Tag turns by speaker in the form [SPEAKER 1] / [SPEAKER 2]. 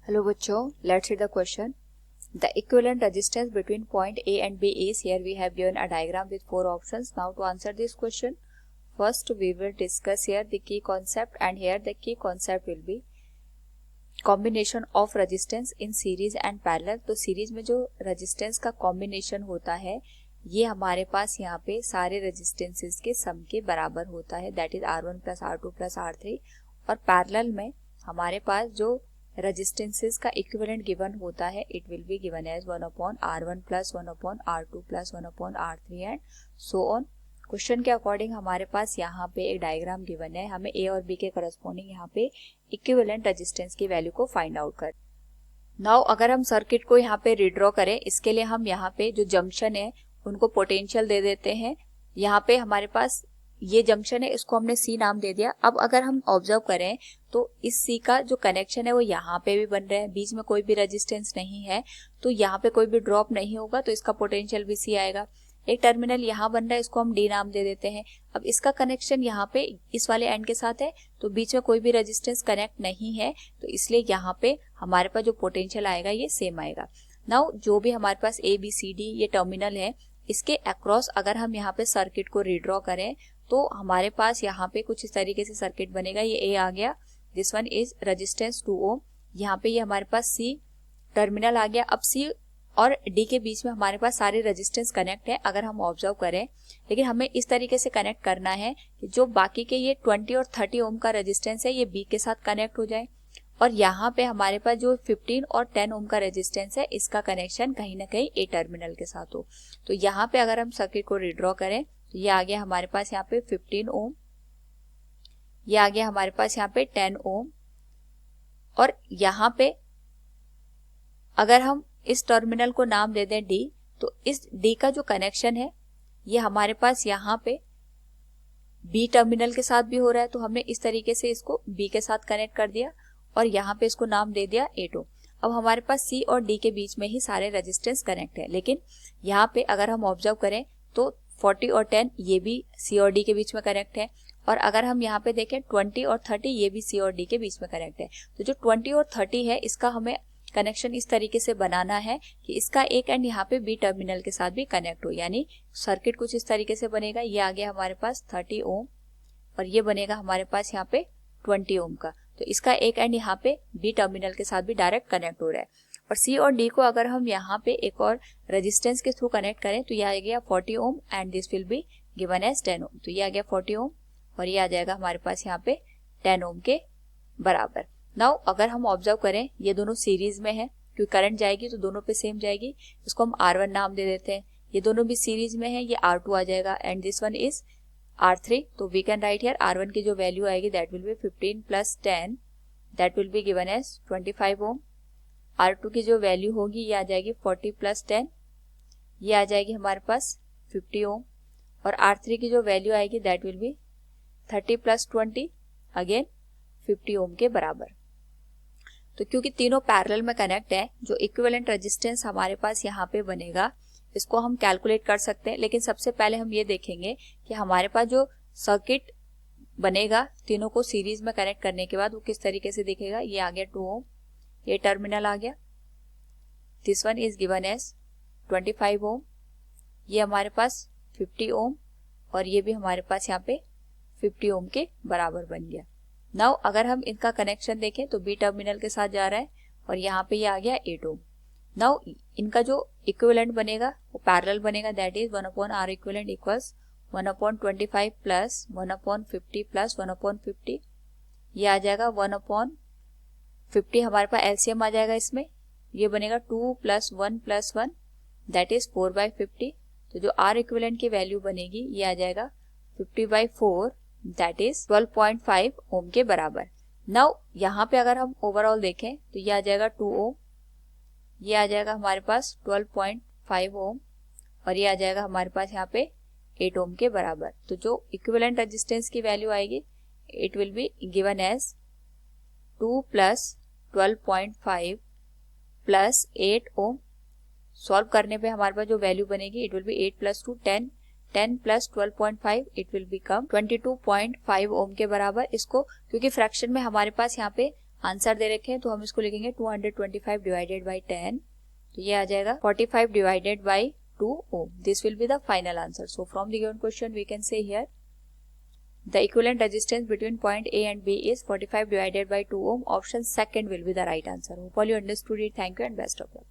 [SPEAKER 1] Hello बच्चों, let's read the question. The equivalent resistance between point A and B is, here we have given a diagram with 4 options. Now to answer this question, first we will discuss here the key concept, and here the key concept will be combination of resistance in series and parallel. तो series में जो resistance का combination होता है ये हमारे पास यहाँ पे सारे रेजिस्टेंसेस के सम के बराबर होता है, that is R1 plus R2 plus R3. और पैरेलल में हमारे पास जो रेजिस्टेंसेस का इक्विवेलेंट गिवन होता है it will be given as 1/R1 plus 1/R2 plus 1/R3 and so on. Question के अकॉर्डिंग हमारे पास यहाँ पे एक डायग्राम गिवन है, हमें ए और बी के करस्पॉन्डिंग यहाँ पे इक्विवेलेंट रेजिस्टेंस की वैल्यू को फाइंड आउट कर. नाउ अगर हम सर्किट को यहाँ पे रिड्रॉ करें, इसके लिए हम यहाँ पे जो जंक्शन है उनको पोटेंशियल दे देते हैं. यहाँ पे हमारे पास ये जंक्शन है, इसको हमने सी नाम दे दिया. अब अगर हम ऑब्जर्व करें तो इस सी का जो कनेक्शन है वो यहाँ पे भी बन रहा है, बीच में कोई भी रेजिस्टेंस नहीं है तो यहाँ पे कोई भी ड्रॉप नहीं होगा तो इसका पोटेंशियल भी सी आएगा. एक टर्मिनल यहाँ बन रहा है, इसको हम डी नाम दे देते हैं. अब इसका कनेक्शन यहाँ पे इस वाले एंड के साथ है तो बीच में कोई भी रेजिस्टेंस कनेक्ट नहीं है तो इसलिए यहाँ पे हमारे पास जो पोटेंशियल आएगा ये सेम आएगा. नाउ जो भी हमारे पास ए बी सी डी ये टर्मिनल है, इसके अक्रॉस अगर हम यहाँ पे सर्किट को रिड्रॉ करें तो हमारे पास यहाँ पे कुछ इस तरीके से सर्किट बनेगा. ये ए आ गया, दिस वन इज रेजिस्टेंस 2 ओम. यहाँ पे ये हमारे पास सी टर्मिनल आ गया. अब सी और डी के बीच में हमारे पास सारे रेजिस्टेंस कनेक्ट है अगर हम ऑब्जर्व करें, लेकिन हमें इस तरीके से कनेक्ट करना है कि जो बाकी के ये 20 और 30 ओम का रेजिस्टेंस है ये बी के साथ कनेक्ट हो जाए और यहाँ पे हमारे पास जो 15 और 10 ओम का रेजिस्टेंस है इसका कनेक्शन कहीं ना कहीं ए टर्मिनल के साथ हो. तो यहाँ पे अगर हम सर्किट को रिड्रॉ करें तो ये आ गया हमारे पास यहाँ पे 15 ओम, ये आ गया हमारे पास यहाँ पे 10 ओम और यहाँ पे अगर हम इस टर्मिनल को नाम दे दें डी तो इस डी का जो कनेक्शन है ये हमारे पास यहाँ पे बी टर्मिनल के साथ भी हो रहा है तो हमने इस तरीके से इसको बी के साथ कनेक्ट कर दिया और यहाँ पे इसको नाम दे दिया A2. अब हमारे पास सी और डी के बीच में ही सारे रेजिस्टेंस कनेक्ट है, लेकिन यहाँ पे अगर हम ऑब्जर्व करें तो 40 और 10 ये भी सी और डी के बीच में कनेक्ट है और अगर हम यहाँ पे देखें 20 और 30 ये भी सी और डी के बीच में कनेक्ट है. तो जो 20 और 30 है इसका हमें कनेक्शन इस तरीके से बनाना है कि इसका एक एंड यहाँ पे बी टर्मिनल के साथ भी कनेक्ट हो, यानी सर्किट कुछ इस तरीके से बनेगा. ये आ गया हमारे पास 30 ओम और ये बनेगा हमारे पास यहाँ पे 20 ओम का, तो इसका एक एंड यहाँ पे बी टर्मिनल के साथ भी डायरेक्ट कनेक्ट हो रहा है. और सी और डी को अगर हम यहाँ पे एक और रेजिस्टेंस के थ्रू कनेक्ट करें तो ये आ गया 40 ohm and this will be given as 10 ohm. तो ये आ गया 40 ओम और ये आ जाएगा हमारे पास यहाँ पे 10 ओम के बराबर. नाउ अगर हम ऑब्जर्व करें ये दोनों सीरीज में है क्योंकि करंट जाएगी तो दोनों पे सेम जाएगी, इसको हम R1 नाम दे देते हैं. ये दोनों भी सीरीज में है, ये R2 आ जाएगा and this one is R3. तो we can write here R1 की जो वैल्यू आएगी that will be 15 plus 10 that will be given as 25 ohm. R2 की जो वैल्यू होगी ये आ जाएगी 40 प्लस 10, ये आ जाएगी हमारे पास 50 ओम. और R3 की जो वैल्यू आएगी that will B 30 plus 20 again 50 ओम के बराबर. तो क्योंकि तीनों पैरेलल में कनेक्ट है, जो इक्विवेलेंट रेजिस्टेंस हमारे पास यहाँ पे बनेगा इसको हम कैलकुलेट कर सकते हैं, लेकिन सबसे पहले हम ये देखेंगे कि हमारे पास जो सर्किट बनेगा तीनों को सीरीज में कनेक्ट करने के बाद वो किस तरीके से दिखेगा. ये आ गया 2 ओम, ये टर्मिनल आ गया, this one is given as 25 ohm, ये हमारे पास 50 ओम और ये भी हमारे पास यहाँ पे 50 ओम के बराबर बन गया. नाउ अगर हम इनका कनेक्शन देखें तो बी टर्मिनल के साथ जा रहा है और यहाँ पे ये आ गया 8 ओम. नाउ इनका जो इक्विवेलेंट बनेगा वो पैरेलल बनेगा, that is 1/R equivalent equals 1/25 plus 1/50 plus 1/50. ये आ जाएगा 1/50, हमारे पास एलसीएम आ जाएगा इसमें, ये बनेगा 2 प्लस 1 प्लस 1 दैट इज 4/50. तो जो R इक्विवेलेंट की वैल्यू बनेगी ये आ जाएगा 50/4 दैट इज 12.5 ओम के बराबर. नाउ यहाँ पे अगर हम ओवरऑल देखें तो ये आ जाएगा 2 ओम, ये आ जाएगा हमारे पास 12.5 ओम और ये आ जाएगा हमारे पास यहाँ पे 8 ओम के बराबर. तो जो इक्विवेलेंट रेजिस्टेंस की वैल्यू आएगी it will be given as 2 plus 12.5 plus 8 ohm. Solve करने पे हमारे पास जो वैल्यू बनेगी it will be 8 plus 2 10 plus 12.5 it will become 22.5 ohm के बराबर. इसको क्योंकि फ्रैक्शन में हमारे पास यहाँ पे आंसर दे रखे हैं तो हम इसको लिखेंगे 225 डिवाइडेड बाई 10, तो ये आ जाएगा 45 divided by 2 ohm. This will be the final answer. So from the given question we can say here the equivalent resistance between point A and B is 45 divided by 2 ohm. Option second will be the right answer. Hope all you understood it. Thank you and best of luck.